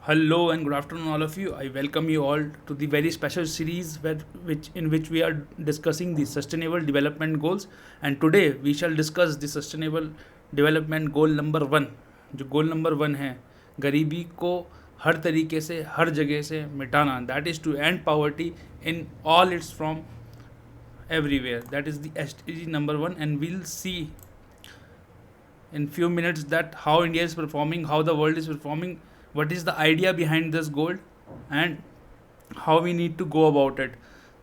Hello and good afternoon, all of you. I welcome you all to the very special series in which we are discussing the Sustainable Development Goals. And today we shall discuss the Sustainable Development Goal number 1. जो goal number 1 है, गरीबी को हर तरीके से हर जगह से मिटाना. That is to end poverty in all its from everywhere. That is the SDG number 1, and we'll see in few minutes that how India is performing, how the world is performing, what is the idea behind this goal, and how we need to go about it.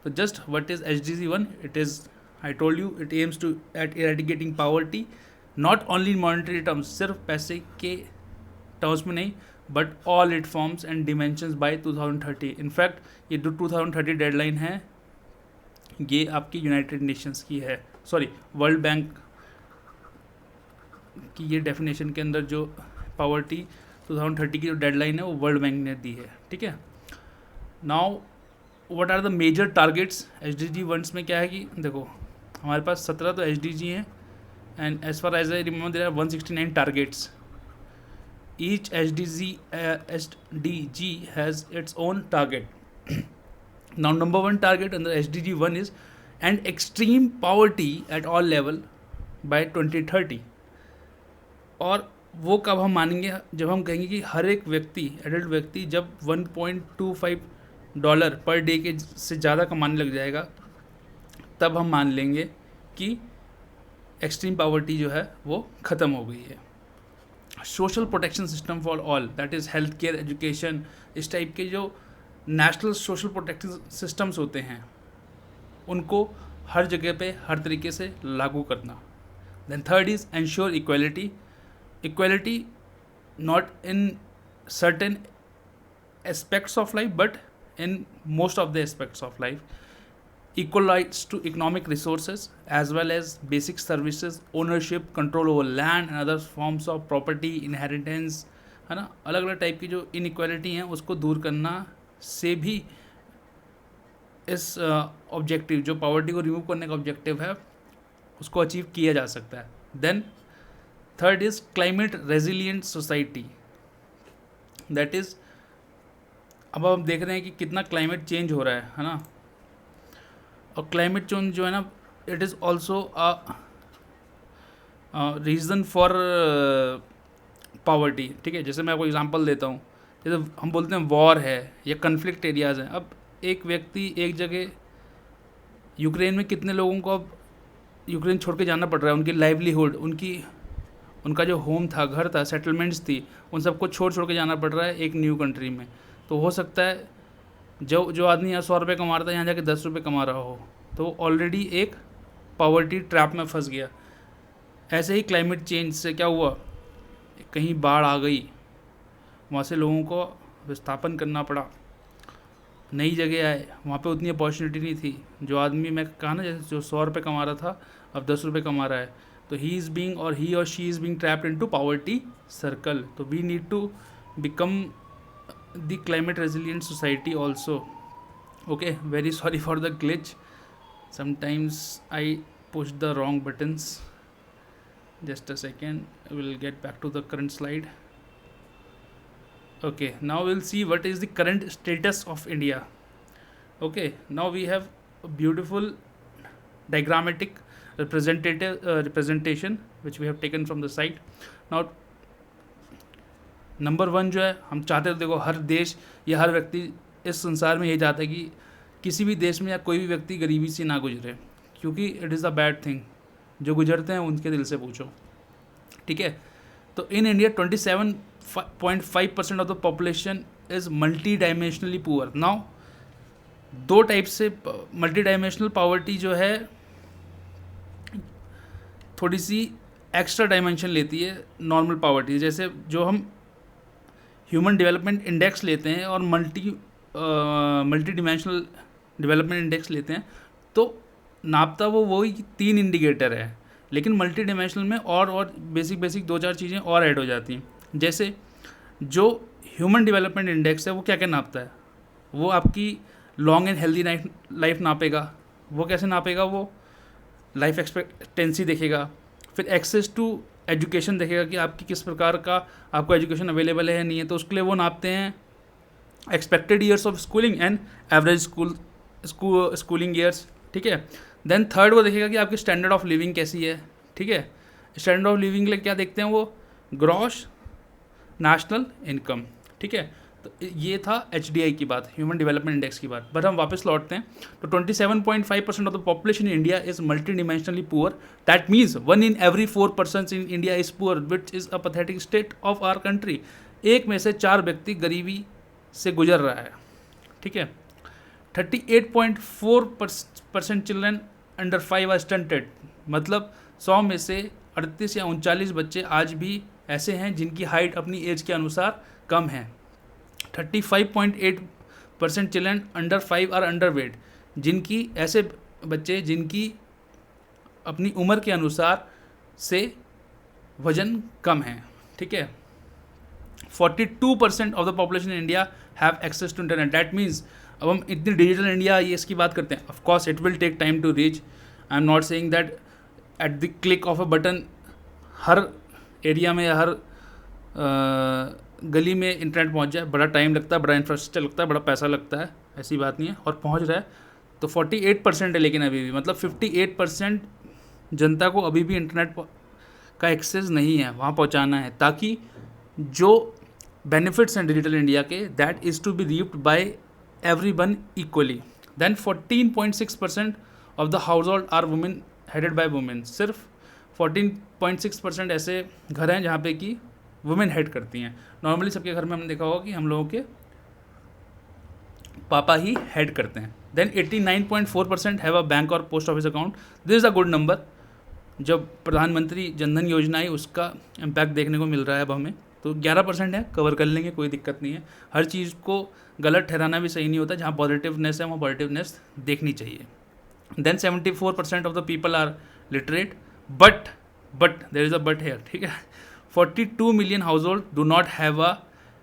So just what is SDG 1? It is, I told you, it aims to at eradicating poverty, not only in monetary terms, सिर्फ पैसे के terms में नहीं, but all it forms and dimensions by 2030. In fact ये जो 2030 deadline है ये आपकी यूनाइटेड नेशंस की है, सॉरी वर्ल्ड बैंक की ये डेफिनेशन के अंदर जो पावर्टी 2030 की जो डेडलाइन है वो वर्ल्ड बैंक ने दी है. ठीक है. Now what are the major targets SDG ones में? क्या है कि देखो हमारे पास 17 तो एसडीजी हैं, and as far as I remember there are 169 targets. Each SDG has its own target. Now number 1 target under SDG 1 is end extreme poverty at all level by 2030. और वो कब हम मानेंगे? जब हम कहेंगे कि हर एक व्यक्ति, एडल्ट व्यक्ति, जब $1.25 पर डे के से ज़्यादा कमाने लग जाएगा तब हम मान लेंगे कि एक्सट्रीम पावर्टी जो है वो ख़त्म हो गई है. Social protection system for all, that is health care, education, इस टाइप के जो नेशनल सोशल प्रोटेक्टिव सिस्टम्स होते हैं उनको हर जगह पे हर तरीके से लागू करना. Then third is ensure equality. Equality not in certain aspects of life but in most of the aspects of life. Equal rights to economic resources as well as basic services, ownership, control over land and other forms of property, inheritance, है ना. अलग अलग type की जो inequality हैं उसको दूर करना से भी इस ऑब्जेक्टिव, जो पॉवर्टी को रिमूव करने का ऑब्जेक्टिव है, उसको अचीव किया जा सकता है. Then third is climate resilient society. That is, अब हम देख रहे हैं कि कितना क्लाइमेट चेंज हो रहा है ना. और क्लाइमेट चेंज जो है ना, it is also a reason for poverty. ठीक है. जैसे मैं आपको एग्जांपल देता हूँ. जैसे हम बोलते हैं वॉर है या कन्फ्लिक्ट एरियाज़ हैं. अब एक व्यक्ति एक जगह, यूक्रेन में कितने लोगों को अब यूक्रेन छोड़ के जाना पड़ रहा है. उनकी लाइवलीहुड, उनका जो होम था, घर था, सेटलमेंट्स थी, उन सबको छोड़ के जाना पड़ रहा है एक न्यू कंट्री में. तो हो सकता है जो आदमी यहाँ 100 रुपये कमा रहा था यहाँ जाके 10 रुपये कमा रहा हो, तो ऑलरेडी एक पॉवर्टी ट्रैप में फंस गया. ऐसे ही क्लाइमेट चेंज से क्या हुआ, कहीं बाढ़ आ गई, वहाँ से लोगों को विस्थापन करना पड़ा, नई जगह आए, वहाँ पे उतनी अपॉर्चुनिटी नहीं थी. जो आदमी, मैं कहा ना, जैसे जो 100 रुपये कमा रहा था अब 10 रुपये कमा रहा है, तो ही और she is being trapped into poverty circle. तो we need to become the climate resilient society also. Okay, very sorry for the glitch, sometimes I push the wrong buttons. Just a second, will get back to the current slide. Okay, now we'll see what is the current status of India. Okay, now we have a beautiful diagrammatic representation which we have taken from the site. Now number 1 जो है, हम चाहते हैं, देखो, हर देश या हर व्यक्ति इस संसार में यही चाहता है कि किसी भी देश में या कोई भी व्यक्ति गरीबी से ना गुजरे, क्योंकि it is a bad thing. जो गुजरते हैं उनके दिल से पूछो. ठीक है. तो in India 27.5% of the population is multi dimensionally poor. Now दो टाइप से मल्टी डायमेंशनल पॉवर्टी जो है थोड़ी सी एक्स्ट्रा डायमेंशन लेती है नॉर्मल पॉवर्टी. जैसे जो हम ह्यूमन डेवलपमेंट इंडेक्स लेते हैं और मल्टी डिमेंशनल डेवलपमेंट इंडेक्स लेते हैं, तो नापता वो वही 3 इंडिकेटर है, लेकिन मल्टी डिमेंशनल में और बेसिक 2-4 चीज़ें और ऐड हो जाती हैं. जैसे जो ह्यूमन डेवलपमेंट इंडेक्स है वो क्या क्या नापता है? वो आपकी लॉन्ग एंड हेल्दी लाइफ नापेगा. वो कैसे नापेगा? वो लाइफ एक्सपेक्टेंसी देखेगा. फिर एक्सेस टू एजुकेशन देखेगा कि आपकी किस प्रकार का आपको एजुकेशन अवेलेबल है नहीं है, तो उसके लिए वो नापते हैं expected years of schooling and average schooling years, ठीक है। देन थर्ड वो देखेगा कि आपकी स्टैंडर्ड ऑफ लिविंग कैसी है, ठीक है। स्टैंडर्ड ऑफ लिविंग के लिए क्या देखते हैं वो, ग्रॉस नेशनल इनकम, ठीक है। तो ये था HDI की बात, ह्यूमन डेवलपमेंट इंडेक्स की बात। बट हम वापस लौटते हैं तो 27.5% of the population in India is multi dimensionally poor. That means 1 in every 4 persons in India is poor, which is a pathetic state of our country. एक में से 4 व्यक्ति गरीबी से गुजर रहा है, ठीक है। 38.4% चिल्ड्रन अंडर 5 आर स्टंटेड, मतलब 100 में से 38 या 39 बच्चे आज भी ऐसे हैं जिनकी हाइट अपनी एज के अनुसार कम है। 35.8% children under 5 are underweight, जिनकी ऐसे बच्चे जिनकी अपनी उम्र के अनुसार से वजन कम है, ठीक है। 42% of the population in India have access to internet. That means अब हम इतनी डिजिटल इंडिया ये इसकी बात करते हैं, of course it will take time to reach. I am not saying that at the click of a button हर area में या हर गली में इंटरनेट पहुंच जाए। बड़ा टाइम लगता है, बड़ा इंफ्रास्ट्रक्चर लगता है, बड़ा पैसा लगता है, ऐसी बात नहीं है, और पहुंच रहा है। तो 48% है, लेकिन अभी भी मतलब 58% जनता को अभी भी इंटरनेट का एक्सेस नहीं है, वहाँ पहुँचाना है, ताकि जो बेनिफिट्स हैं डिजिटल इंडिया के, that is to be reaped by everyone equally. Then 14.6% of the household are women headed by women. सिर्फ 14.6% ऐसे घर हैं जहाँ पे कि वुमेन हेड करती हैं। नॉर्मली सबके घर में हमने देखा होगा कि हम लोगों के पापा ही हेड करते हैं। देन 89.4% हैव अ बैंक और post office account. This is a good number. जब प्रधानमंत्री जनधन योजना आई उसका इम्पैक्ट देखने को मिल रहा है अब हमें, तो 11% है, कवर कर लेंगे, कोई दिक्कत नहीं है। हर चीज़ को गलत ठहराना भी सही नहीं होता, जहाँ पॉजिटिवनेस है वहाँ पॉजिटिवनेस देखनी चाहिए। Then 74% of the people are literate, but there is a but here, ठीक है। 42 million household do not have a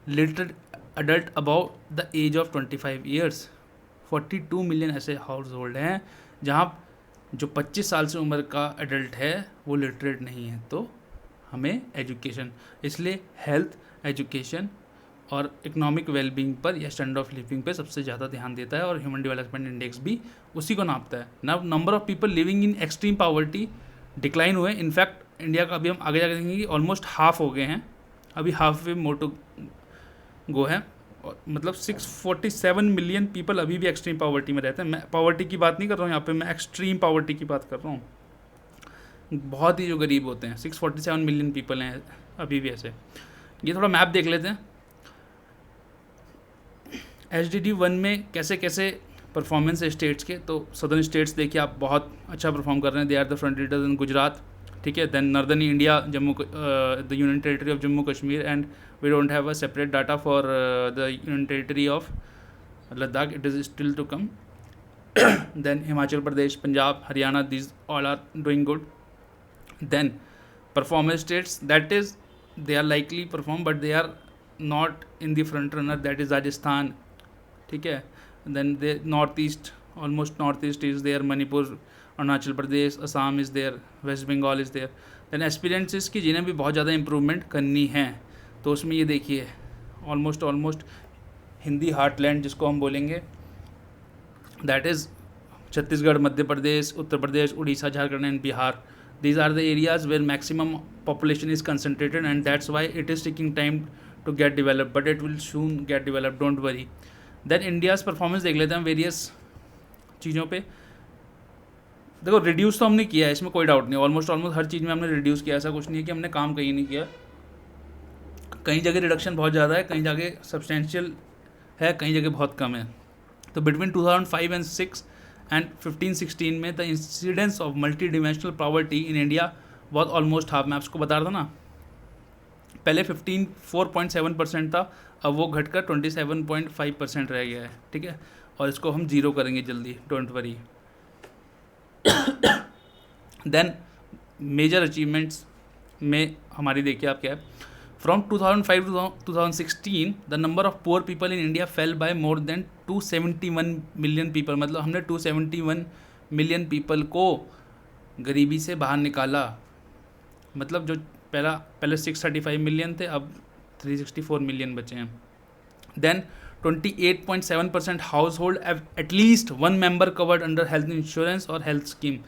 literate adult above the age of 25 years. 42 million ऐसे हाउस होल्ड हैं जहाँ जो 25 साल से उम्र का एडल्ट है वो लिटरेट नहीं है। तो हमें एजुकेशन, इसलिए हेल्थ, एजुकेशन और इकोनॉमिक वेलबींग पर या स्टैंडर्ड ऑफ लिविंग पर सबसे ज़्यादा ध्यान देता है, और ह्यूमन डेवलपमेंट इंडेक्स भी उसी को नापता है। Number of people living in extreme poverty decline हुए। इनफैक्ट इंडिया का अभी हम आगे जाकर देखेंगे कि ऑलमोस्ट हाफ हो गए हैं, अभी half way more to go है, मतलब 647 मिलियन पीपल अभी भी एक्सट्रीम पॉवर्टी में रहते हैं। मैं पॉवर्टी की बात नहीं कर रहा हूँ यहाँ पे, मैं एक्सट्रीम पॉवर्टी की बात कर रहा हूँ। बहुत ही जो गरीब होते हैं, 647 मिलियन पीपल हैं अभी भी ऐसे। ये थोड़ा मैप देख लेते हैं। HDD 1 में कैसे कैसे परफॉर्मेंस है स्टेट्स के, तो सदर्न स्टेट्स देखिए आप बहुत अच्छा परफॉर्म कर रहे हैं, they are the front leaders in Gujarat, ठीक है। Then northern India, the union territory of Jammu Kashmir, and we don't have a separate data for the union territory of Ladakh, it is still to come. Then Himachal Pradesh, Punjab, Haryana, these all are doing good. Then performance states, that is they are likely perform but they are not in the front runner, that is Rajasthan, ठीक है। Then the northeast, almost northeast is there, Manipur, Arunachal Pradesh, Assam is there, West Bengal is there. Then aspirants की जिन्हें भी बहुत ज़्यादा improvement करनी है, तो उसमें ये देखिए ऑलमोस्ट हिंदी हार्टलैंड जिसको हम बोलेंगे, that is Chhattisgarh, Madhya Pradesh, Uttar Pradesh, Orissa, Jharkhand and Bihar. These are the areas where maximum population is concentrated, and that's why it is taking time to get developed, but it will soon get developed, don't worry. Then India's performance देख लेते हैं various चीज़ों पे। देखो reduce तो हमने किया है, इसमें कोई डाउट नहीं, ऑलमोस्ट हर चीज़ में हमने रिड्यूस किया, ऐसा कुछ नहीं है कि हमने काम कहीं नहीं किया। कई जगह रिडक्शन बहुत ज़्यादा है, कई जगह सब्सटेंशियल है, कई जगह बहुत कम है। तो बिटवीन 2005 and 6 and 15-16 में the incidence of multi dimensional poverty in India बहुत ऑलमोस्ट हाफ। मैं आपको बता रहा था ना, पहले 4.7% था, अब वो घटकर 27.5% रह गया है, ठीक है। और इसको हम जीरो करेंगे जल्दी, don't worry. Then major achievements में हमारी देखिए आप क्या है। From 2005 to 2016 the number of poor people in India fell by more than 271 million people, मतलब हमने 271 मिलियन पीपल को गरीबी से बाहर निकाला। मतलब जो पहले 635 मिलियन थे, अब 364 मिलियन बचे हैं। Then 28.7% household at least one member covered under health insurance और हेल्थ स्कीम।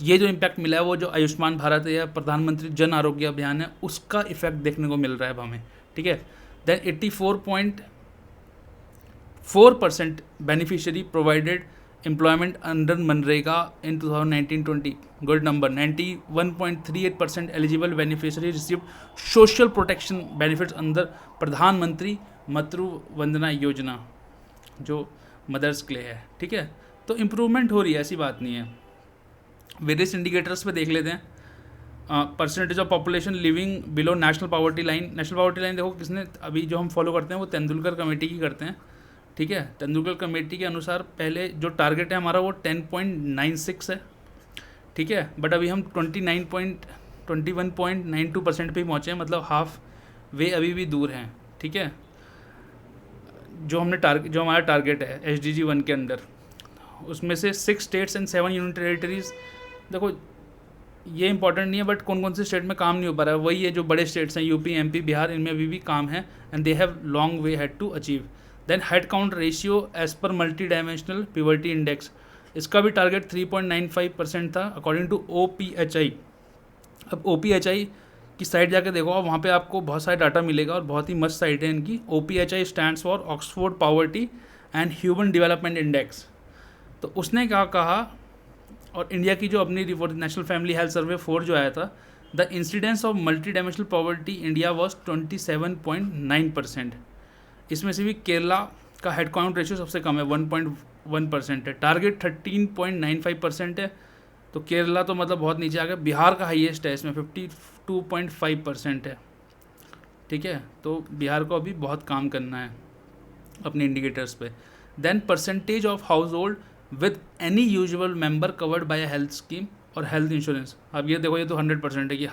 ये जो इम्पैक्ट मिला है वो जो आयुष्मान भारत है या प्रधानमंत्री जन आरोग्य अभियान है उसका इफेक्ट देखने को मिल रहा है अब हमें, ठीक है। Then 84.4% beneficiary provided employment under MNREGA in 2019-20, good number. 91.38% eligible beneficiary received social protection benefits under Pradhan Mantri Matru Vandana Yojana, जो मदर्स के लिए है, ठीक है। तो इम्प्रूवमेंट हो रही है, ऐसी बात नहीं है। वेरियस इंडिकेटर्स पे देख लेते हैं। Percentage of population living below national poverty line. National poverty line देखो किसने अभी जो हम फॉलो करते हैं वो तेंदुलकर कमेटी की करते हैं, ठीक है। तेंदुलकर कमेटी के अनुसार पहले जो टारगेट है हमारा वो 10.96 है, ठीक है। बट अभी हम 21.92% पे ही पहुँचे हैं, मतलब हाफ वे अभी भी दूर हैं, ठीक है। जो हमारा टारगेट है SDG 1 के अंडर, उसमें से 6 स्टेट्स एंड 7 यूनियन टेरिटरीज। देखो ये इंपॉर्टेंट नहीं है, बट कौन कौन से स्टेट में काम नहीं हो पा रहा है, वही है जो बड़े स्टेट्स हैं UP MP बिहार, इनमें अभी भी काम है and they have long way had to achieve. Then head count ratio as per multi dimensional poverty index, इसका भी टारगेट 3.95% था अकॉर्डिंग टू OPHI। अब OPHI की साइट जाके देखो, अब वहाँ पे आपको बहुत सारे डाटा मिलेगा और बहुत ही मस्त साइट है इनकी। OPHI stands for Oxford poverty and human development index. तो उसने क्या कहा, और इंडिया की जो अपनी report national family health survey 4 जो आया था, the incidence of multi dimensional poverty India was 27.9%। इसमें से भी केरला का हेड काउंट रेशियो सबसे कम है, 1.1% है। टारगेट 13.95% है, तो केरला तो मतलब बहुत नीचे आ गया। बिहार का हाईएस्ट है, इसमें 52.5% है, ठीक है। तो बिहार को अभी बहुत काम करना है अपने इंडिकेटर्स पे। Then percentage of household with any usual member covered by health scheme और हेल्थ इंश्योरेंस। अब ये देखो, ये तो 100% है कि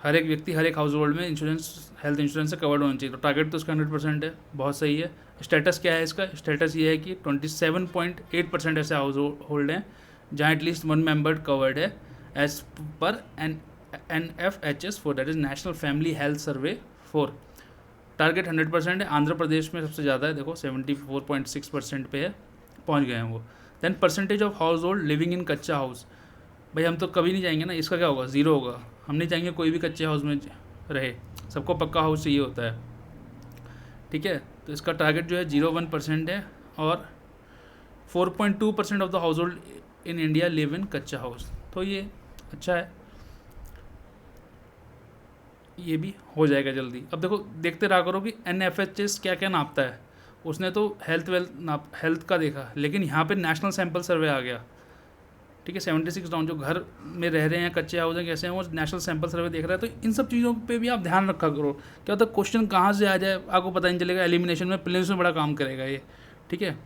हर एक व्यक्ति हर एक हाउस होल्ड में इंश्योरेंस हेल्थ इंश्योरेंस से कवर्ड होना चाहिए, तो टारगेट तो उसका 100% है, बहुत सही है। स्टेटस क्या है इसका? स्टेटस ये है कि 27.8% ऐसे हाउस होल्ड हैं जहाँ एटलीस्ट वन मेंबर कवर्ड है as per NFHS 4, that is national family health survey 4। Target 100% है। आंध्र प्रदेश में सबसे ज़्यादा है, देखो 74.6% पे है, पहुंच गए हैं वो। Then percentage of household living in kutcha house, भाई हम तो कभी नहीं चाहेंगे ना, इसका क्या होगा? 0 होगा। हम नहीं चाहेंगे कोई भी कच्चे हाउस में रहे, सबको पक्का हाउस चाहिए होता है, ठीक है। तो इसका टारगेट जो है 0.1% है, और 4.2% of the house hold in India live in kutcha house, तो ये अच्छा है, ये भी हो जाएगा जल्दी। अब देखो, देखते रहा करो कि NFHS क्या क्या नापता है। उसने तो हेल्थ का देखा, लेकिन यहाँ पे नेशनल सैंपल सर्वे आ गया, ठीक है। 76 टाउन जो घर में रह रहे हैं, कच्चे हाउस हैं, कैसे हैं, वो नेशनल सैंपल सर्वे देख रहा है। तो इन सब चीज़ों पे भी आप ध्यान रखा करो, क्या होता है क्वेश्चन कहाँ से आ जाए आपको पता नहीं चलेगा। एलिमिनेशन में प्रीलिम्स में बड़ा काम करेगा ये, ठीक है।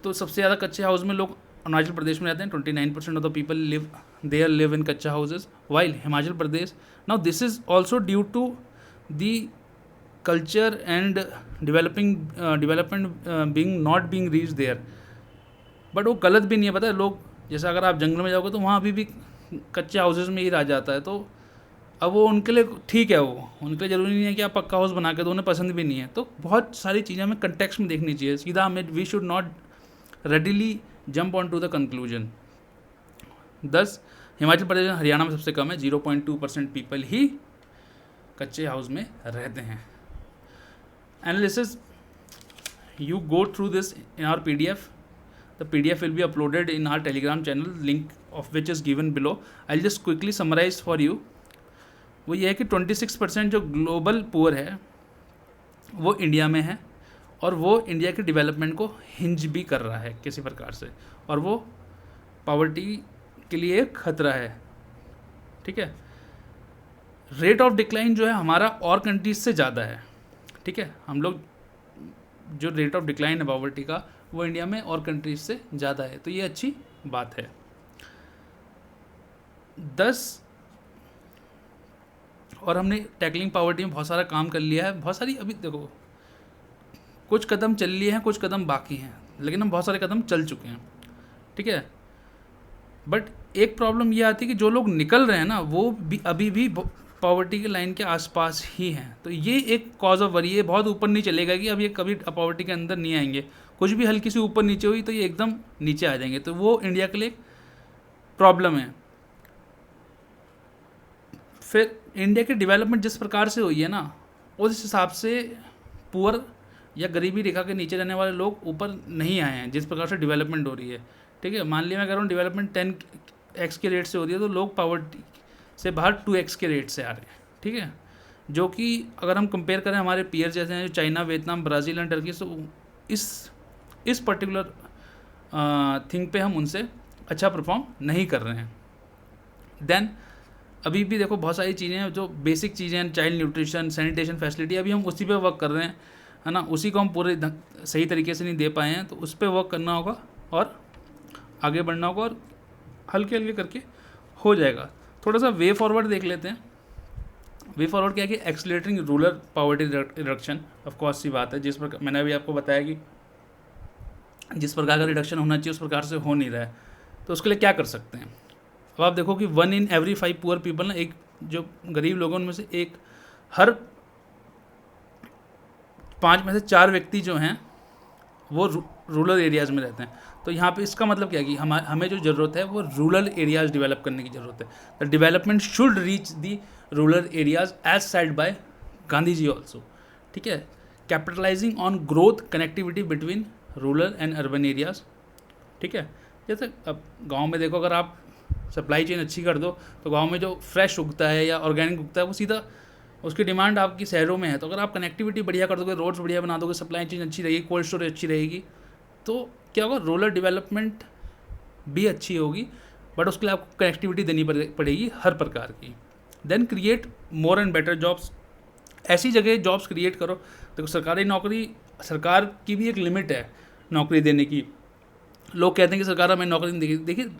तो सबसे ज़्यादा कच्चे हाउस में लोग अरुणाचल प्रदेश में रहते हैं, 29% of the people live in kaccha houses, while Himachal Pradesh, now this is also due to the culture and development being not being reach there. But वो गलत भी नहीं है, पता है। लोग जैसे अगर आप जंगल में जाओगे तो वहाँ अभी भी कच्चे हाउसेज में ही रह जाता है, तो अब वो उनके लिए ठीक है, वो उनके लिए ज़रूरी नहीं है कि आप पक्का हाउस बना के दो, उन्हें पसंद भी नहीं है। तो बहुत सारी चीज़ें हमें कंटेक्स्ट में देखनी चाहिए, सीधा हमें we should not readily jump on to the conclusion. 10 Himachal Pradesh Haryana में सबसे कम है, 0.2% पीपल ही कच्चे हाउस में रहते हैं। Analysis, you go through this in our PDF. The PDF will be uploaded in our Telegram channel, link of which is given below. I'll just quickly summarize for you. वो ये है कि 26% जो global poor है वो India में है, और वो इंडिया के डेवलपमेंट को हिंज भी कर रहा है किसी प्रकार से, और वो पॉवर्टी के लिए एक खतरा है, ठीक है। रेट ऑफ डिक्लाइन जो है हमारा और कंट्रीज से ज़्यादा है, ठीक है। हम लोग जो रेट ऑफ डिक्लाइन है पॉवर्टी का वो इंडिया में और कंट्रीज से ज़्यादा है, तो ये अच्छी बात है। 10 और हमने टैकलिंग पॉवर्टी में बहुत सारा काम कर लिया है, बहुत सारी अभी देखो कुछ कदम चल लिए हैं, कुछ कदम बाकी हैं, लेकिन हम बहुत सारे कदम चल चुके हैं, ठीक है। बट एक प्रॉब्लम ये आती है कि जो लोग निकल रहे हैं ना, वो भी अभी भी पॉवर्टी की लाइन के आसपास ही हैं। तो ये एक कॉज ऑफ वरी है, बहुत ऊपर नहीं चलेगा कि अब ये कभी पॉवर्टी के अंदर नहीं आएंगे, कुछ भी हल्की सी ऊपर नीचे हुई तो ये एकदम नीचे आ जाएंगे, तो वो इंडिया के लिए प्रॉब्लम है। फिर इंडिया की डेवलपमेंट जिस प्रकार से हुई है ना, उस हिसाब से पुअर या गरीबी रेखा के नीचे रहने वाले लोग ऊपर नहीं आए हैं जिस प्रकार से डेवलपमेंट हो रही है। ठीक है, मान लिया मैं कह रहा हूँ डेवलपमेंट 10x के रेट से हो रही है, तो लोग पॉवर्टी से बाहर 2x के रेट से आ रहे हैं। ठीक है, जो कि अगर हम कंपेयर करें हमारे पीयर जैसे हैं, China, Vietnam, Brazil and Turkey, तो इस पर्टिकुलर थिंग पे हम उनसे अच्छा परफॉर्म नहीं कर रहे हैं। देन अभी भी देखो बहुत सारी चीज़ें हैं जो बेसिक चीज़ें हैं, चाइल्ड न्यूट्रिशन, सैनिटेशन फैसिलिटी, अभी हम उसी पे वर्क कर रहे हैं, है ना, उसी को हम पूरे सही तरीके से नहीं दे पाए हैं, तो उस पर वर्क करना होगा और आगे बढ़ना होगा और हल्के हल्के करके हो जाएगा। थोड़ा सा वे फॉरवर्ड देख लेते हैं। वे फॉरवर्ड क्या है कि एक्सलेटरिंग रूरल पॉवर्टी रिडक्शन, ऑफकोर्स सी बात है, जिस प्रकार मैंने अभी आपको बताया कि जिस प्रकार का रिडक्शन होना चाहिए उस प्रकार से हो नहीं रहा है, तो उसके लिए क्या कर सकते हैं। अब आप देखो कि 1 in every 5 पुअर पीपल ना, एक जो गरीब लोगों उनमें से एक हर 5 में से 4 व्यक्ति जो हैं वो रूरल एरियाज़ में रहते हैं। तो यहाँ पे इसका मतलब क्या है कि हमें जो ज़रूरत है वो रूरल एरियाज़ डेवलप करने की ज़रूरत है। The development should reach the rural areas as said by Gandhi ji also. ठीक है, capitalising on growth connectivity between rural and urban areas. ठीक है, जैसे अब गाँव में देखो, अगर आप सप्लाई चेन अच्छी कर दो तो गांव में जो फ्रेश उगता है या ऑर्गेनिक उगता है वो सीधा उसकी डिमांड आपकी शहरों में है। तो अगर आप कनेक्टिविटी बढ़िया कर दोगे, रोड्स बढ़िया बना दोगे, सप्लाई चेन अच्छी रहेगी, कोल्ड स्टोरेज अच्छी रहेगी, तो क्या होगा, रूरल डेवलपमेंट भी अच्छी होगी, बट उसके लिए आपको कनेक्टिविटी देनी पड़ेगी हर प्रकार की। Then create more and better jobs, ऐसी जगह जॉब्स क्रिएट करो। देखो सरकारी नौकरी, सरकार की भी एक लिमिट है नौकरी देने की। लोग कहते हैं कि सरकार हमें नौकरी नहीं देगी। देखिए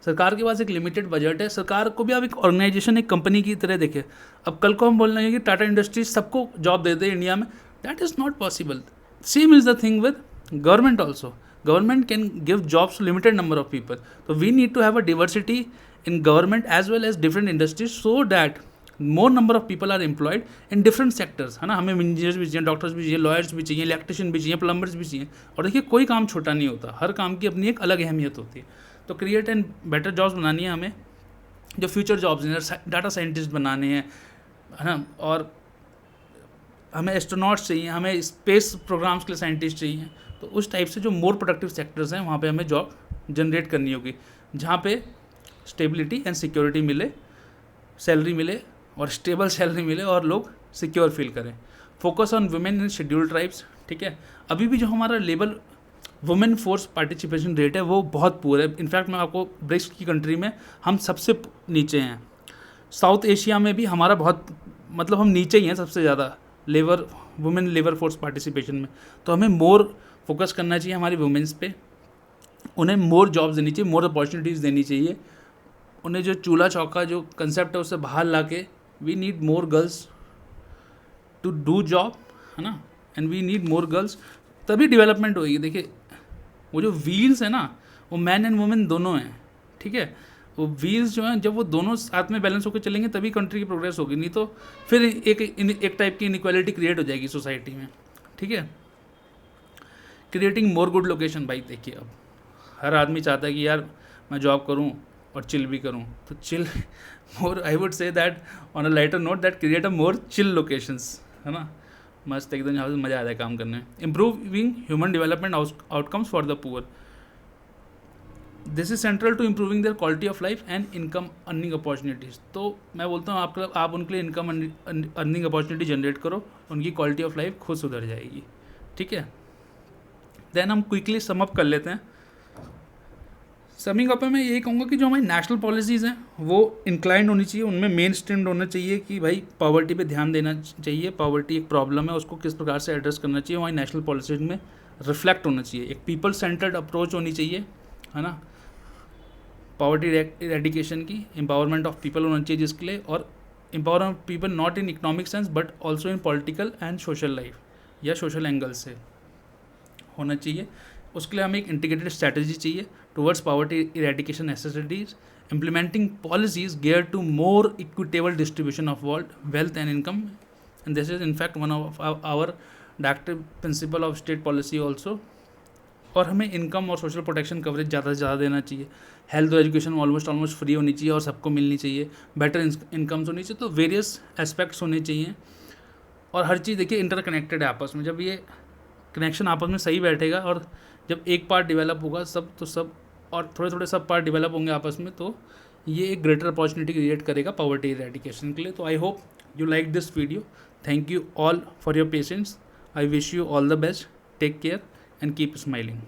सरकार के पास एक लिमिटेड बजट है। सरकार को भी आप एक ऑर्गेनाइजेशन, एक कंपनी की तरह देखें। अब कल को हम बोल रहे हैं कि टाटा इंडस्ट्रीज सबको जॉब दे दे इंडिया में, that is not possible. Same is the thing with government also. Government can give jobs to limited number of people. तो we need to have a diversity in government as well as different industries, so that more number of people are employed in different sectors, है ना। हमें engineers भी चाहिए, doctors भी चाहिए, lawyers भी चाहिए, इलेक्ट्रिशियन भी चाहिए, प्लम्बर्स भी चाहिए। और देखिए कोई काम छोटा नहीं होता, हर काम की अपनी एक अलग अहमियत होती है। तो क्रिएट एंड बेटर जॉब्स बनानी है हमें, जो फ्यूचर जॉब्स हैं, डाटा साइंटिस्ट बनाने हैं, है ना, और हमें एस्ट्रोनॉट्स चाहिए, हमें स्पेस प्रोग्राम्स के लिए साइंटिस्ट चाहिए। तो उस टाइप से जो मोर प्रोडक्टिव सेक्टर्स हैं वहाँ पे हमें जॉब जनरेट करनी होगी, जहाँ पे स्टेबिलिटी एंड सिक्योरिटी मिले, सैलरी मिले और स्टेबल सैलरी मिले और लोग सिक्योर फील करें। Focus on women in scheduled tribes. ठीक है, अभी भी जो हमारा level women force participation rate है वो बहुत पुअर है। इनफैक्ट मैं आपको ब्रिक्स की कंट्री में हम सबसे नीचे हैं। साउथ एशिया में भी हमारा बहुत, मतलब हम नीचे ही हैं सबसे ज़्यादा वुमेन लेबर फोर्स पार्टिसिपेशन में। तो हमें मोर फोकस करना चाहिए हमारी वुमेन्स पे, उन्हें मोर जॉब्स देनी चाहिए, मोर अपॉर्चुनिटीज़ देनी चाहिए, उन्हें जो चूल्हा चौका जो कंसेप्ट है उससे बाहर ला के we need more girls to do job, है ना, and we need more girls, तभी डेवलपमेंट होगी। देखिए वो जो व्हील्स है ना, वो मैन एंड वुमेन दोनों हैं। ठीक है, वो व्हील्स जो हैं जब वो दोनों साथ में बैलेंस होकर चलेंगे तभी कंट्री की प्रोग्रेस होगी, नहीं तो फिर एक टाइप की इनइक्वालिटी क्रिएट हो जाएगी सोसाइटी में। ठीक है, क्रिएटिंग मोर गुड लोकेशन। भाई देखिए अब हर आदमी चाहता है कि यार मैं जॉब करूं और चिल भी करूं, तो chill more, I would say that on a lighter note, that create a more chill locations, है ना, मस्त एकदम, जहाँ से मज़ा आता है काम करने में। Improving human development outcomes for the poor, this is central to improving their quality of life and income earning opportunities. तो मैं बोलता हूँ आप उनके लिए इनकम अर्निंग अपॉर्चुनिटी जनरेट करो, उनकी क्वालिटी ऑफ लाइफ खुद सुधर जाएगी। ठीक है, देन हम क्विकली सम अप कर लेते हैं। समिंग अप में मैं यही कहूँगा कि जो हमारी नेशनल पॉलिसीज़ हैं वो इंक्लाइंड होनी चाहिए, उनमें मेन स्ट्रीम्ड होना चाहिए कि भाई पॉवर्टी पे ध्यान देना चाहिए, पॉवर्टी एक प्रॉब्लम है, उसको किस प्रकार से एड्रेस करना चाहिए, हमारी नेशनल पॉलिसीज में रिफ्लेक्ट होना चाहिए। एक पीपल सेंटर्ड अप्रोच होनी चाहिए, है ना, पॉवर्टी इरेडिकेशन की, एम्पावरमेंट ऑफ पीपल होना चाहिए जिसके लिए, और empowerment people not in economic sense but also in political and social life या सोशल एंगल से होना चाहिए। उसके लिए हमें एक इंटीग्रेटेड स्ट्रैटेजी चाहिए towards poverty eradication necessities implementing policies geared to more equitable distribution of wealth and income, and this is in fact one of our directive principle of state policy also. और हमें income और social protection coverage ज़्यादा से ज़्यादा देना चाहिए, health और education almost free होनी चाहिए और सबको मिलनी चाहिए, बेटर इनकम्स होनी चाहिए, तो वेरियस एस्पेक्ट्स होने चाहिए। और हर चीज़ देखिए इंटरकनेक्टेड है आपस में, जब ये कनेक्शन आपस में सही बैठेगा और जब एक पार्ट डेवलप होगा सब और थोड़े थोड़े सब पार्ट डेवलप होंगे आपस में, तो ये एक ग्रेटर अपॉर्चुनिटी क्रिएट करेगा पॉवर्टी इरेडिकेशन के लिए। तो I hope you like this video. Thank you all for your patience. I wish you all the best. Take care and keep smiling.